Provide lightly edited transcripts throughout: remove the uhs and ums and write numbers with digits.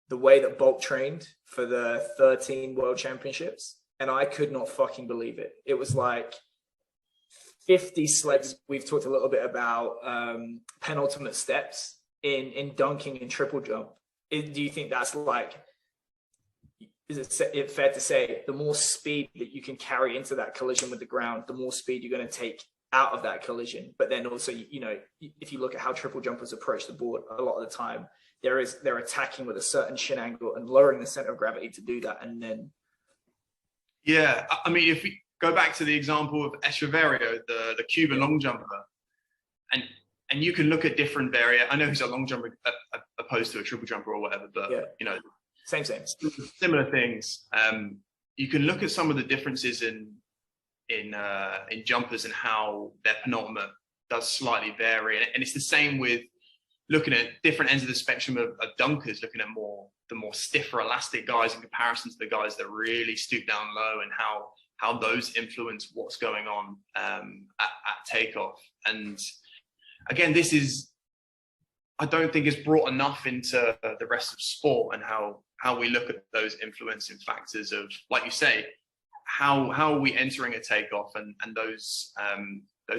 the way that Bolt trained for the 13 World Championships, and I could not fucking believe it. It was like 50 sleds. We've talked a little bit about penultimate steps in dunking and triple jump. Do you think that's like, is it fair to say the more speed that you can carry into that collision with the ground, the more speed you're going to take out of that collision? But then also, you know, if you look at how triple jumpers approach the board, a lot of the time they're attacking with a certain shin angle and lowering the center of gravity to do that. And then, yeah, I mean, if we go back to the example of Echeverrio, the Cuban long jumper, and you can look at different I know he's a long jumper opposed to a triple jumper or whatever, but yeah, you know, same, similar things. You can look at some of the differences in jumpers and how their penultimate does slightly vary, and it's the same with looking at different ends of the spectrum of dunkers, looking at the more stiffer elastic guys in comparison to the guys that really stoop down low, and how those influence what's going on at takeoff. And again, this is, I don't think, is brought enough into the rest of sport, and how we look at those influencing factors of, like you say, how are we entering a takeoff, and those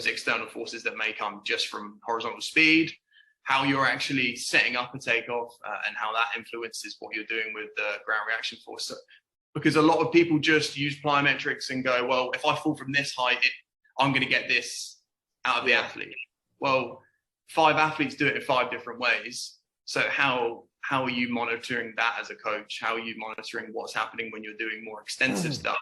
external forces that may come just from horizontal speed, how you're actually setting up a takeoff, and how that influences what you're doing with the ground reaction force. So, because a lot of people just use plyometrics and go, well, if I fall from this height, I'm going to get this out of the athlete. Well, 5 athletes do it in 5 different ways. So how are you monitoring that as a coach? How are you monitoring what's happening when you're doing more extensive stuff?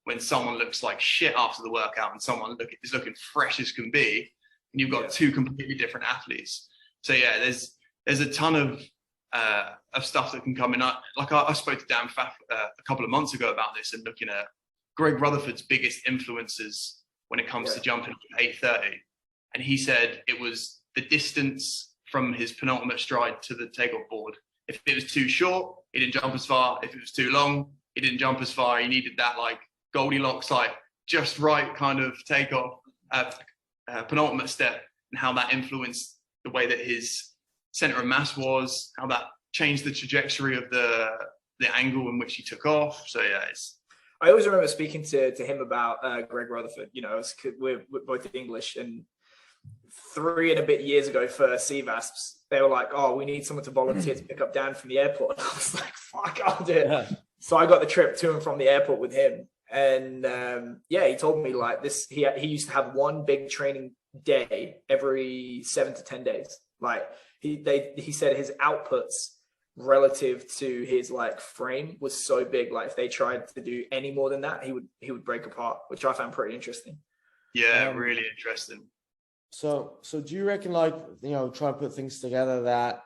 When someone looks like shit after the workout and someone is looking fresh as can be, and you've got 2 completely different athletes. So yeah, there's a ton of stuff that can come in. Like I spoke to Dan Pfaff a couple of months ago about this, and looking at Greg Rutherford's biggest influences when it comes to jumping 830. And he said it was the distance from his penultimate stride to the takeoff board. If it was too short, he didn't jump as far. If it was too long, he didn't jump as far. He needed that like Goldilocks, like just right kind of takeoff, penultimate step, and how that influenced the way that his center of mass was, how that changed the trajectory of the angle in which he took off. So yeah, I always remember speaking to him about Greg Rutherford. You know, we're both English, and 3 and a bit years ago for CVASPs, they were like, oh, we need someone to volunteer to pick up Dan from the airport. And I was like, fuck, I'll do it. Yeah. So I got the trip to and from the airport with him. And he told me like this, he used to have one big training day every 7 to 10 days. Like he said his outputs relative to his like frame was so big. Like if they tried to do any more than that, he would break apart, which I found pretty interesting. Yeah, really interesting. So do you reckon, like, you know, try and put things together that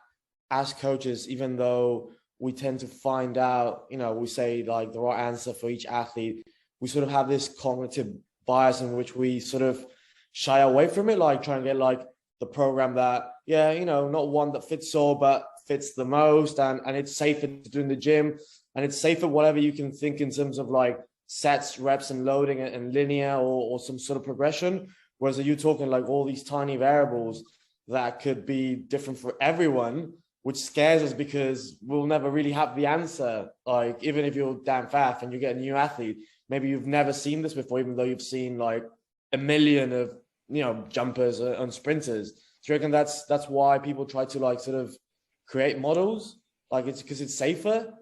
as coaches, even though we tend to find out, you know, we say like the right answer for each athlete, we sort of have this cognitive bias in which we sort of shy away from it, like trying to get like the program that, yeah, you know, not one that fits all, but fits the most, and it's safer to do in the gym, and it's safer whatever you can think in terms of like sets, reps, and loading and linear or some sort of progression. Whereas are you talking like all these tiny variables that could be different for everyone, which scares us because we'll never really have the answer. Like even if you're Dan Pfaff and you get a new athlete, maybe you've never seen this before, even though you've seen like a million of, you know, jumpers and sprinters. Do you reckon that's why people try to like sort of create models? Like it's because it's safer?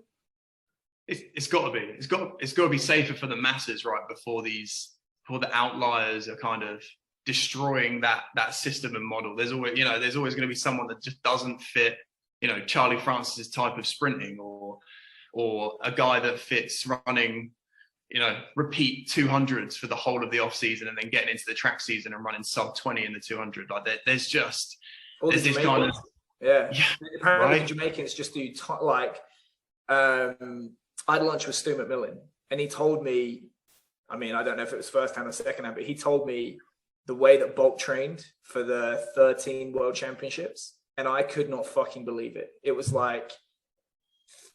It's got to be. It's got to be safer for the masses, right? Before the outliers are kind of destroying that system and model. There's always going to be someone that just doesn't fit, you know, Charlie Francis's type of sprinting, or a guy that fits running, you know, repeat 200s for the whole of the off season and then getting into the track season and running sub 20 in the 200. Like there's this kind of apparently the Jamaicans just do I had lunch with Stu McMillan, and he told me, I mean, I don't know if it was first hand or second hand, but he told me the way that Bolt trained for the 13 World Championships, and I could not fucking believe it. It was like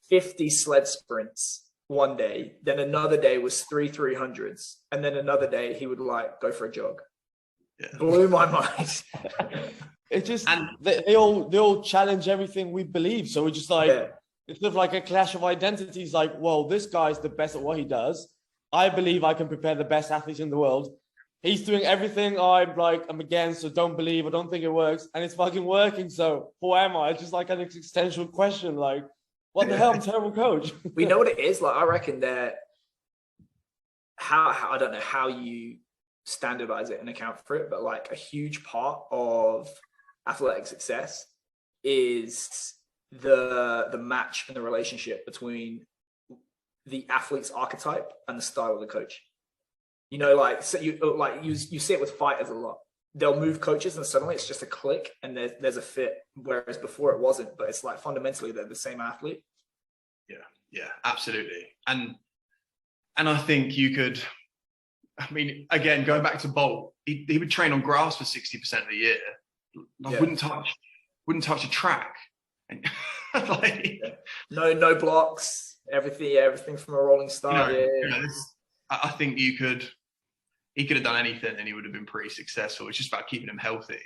50 sled sprints one day, then another day was 300s, and then another day he would like go for a jog. Yeah. Blew my mind. It just, they all challenge everything we believe. So we're just like, it's sort of like a clash of identities. Like, well, this guy's the best at what he does. I believe I can prepare the best athletes in the world. He's doing everything I'm against, or don't believe, or don't think it works, and it's fucking working. So who am I? It's just like an existential question. Like, what the hell? I'm a terrible coach. We know what it is. Like, I reckon that how I don't know how you standardize it and account for it, but like a huge part of athletic success is the match and the relationship between the athlete's archetype and the style of the coach. You know, like, so you see it with fighters a lot. They'll move coaches and suddenly it's just a click and there's a fit, whereas before it wasn't. But it's like fundamentally they're the same athlete. Yeah, absolutely. And I think you could, I mean, again, going back to Bolt, he would train on grass for 60% of the year. Wouldn't touch a track. Like, no blocks, everything from a rolling start. I think he could have done anything and he would have been pretty successful. It's just about keeping him healthy.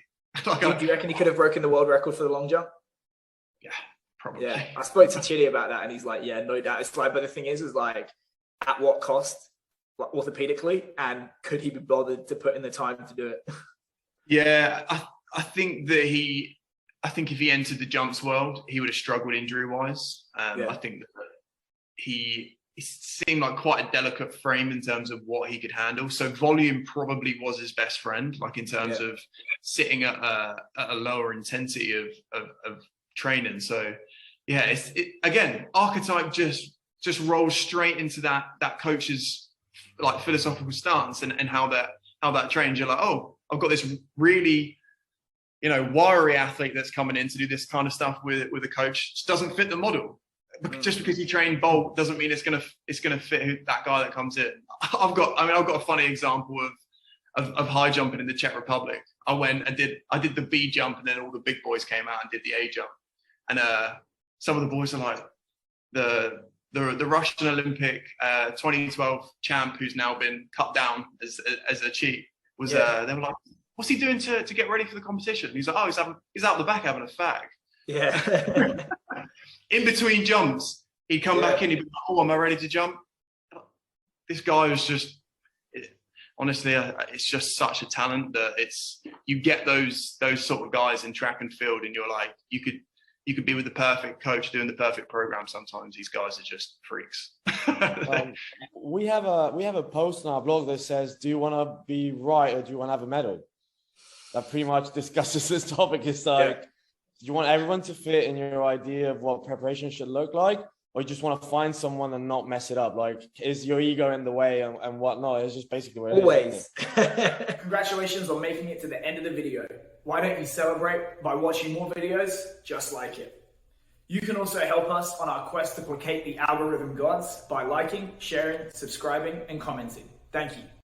Do you reckon he could have broken the world record for the long jump? Yeah, probably. Yeah, I spoke to Chidi about that and he's like, yeah, no doubt. It's like, but the thing is like, at what cost, like, orthopedically, and could he be bothered to put in the time to do it? Yeah, I think if he entered the jumps world, he would have struggled injury-wise. I think that he seemed like quite a delicate frame in terms of what he could handle. So volume probably was his best friend, like in terms of sitting at a lower intensity of training. So yeah, again, archetype just rolls straight into that coach's like philosophical stance and how that trains. You're like, oh, I've got this really, wiry athlete that's coming in to do this kind of stuff with a coach. Just doesn't fit the model. Just because you train Bolt doesn't mean it's gonna fit that guy that comes in. I've got a funny example of high jumping in the Czech Republic. I went and I did the B jump, and then all the big boys came out and did the A jump. And some of the boys are like the Russian Olympic 2012 champ who's now been cut down as a cheat was. They were like, "What's he doing to get ready for the competition?" He's like, "Oh, he's out the back having a fag." Yeah. In between jumps, he'd come back in. He'd be like, "Oh, am I ready to jump?" This guy was just, honestly, it's just such a talent that you get those sort of guys in track and field, and you're like, you could be with the perfect coach doing the perfect program. Sometimes these guys are just freaks. We have a post on our blog that says, "Do you want to be right or do you want to have a medal?" That pretty much discusses this topic. It's like, do you want everyone to fit in your idea of what preparation should look like, or you just want to find someone and not mess it up? Like, is your ego in the way and whatnot? It's just basically what it always. Congratulations on making it to the end of the video. Why don't you celebrate by watching more videos just like it? You can also help us on our quest to placate the algorithm gods by liking, sharing, subscribing, and commenting. Thank you.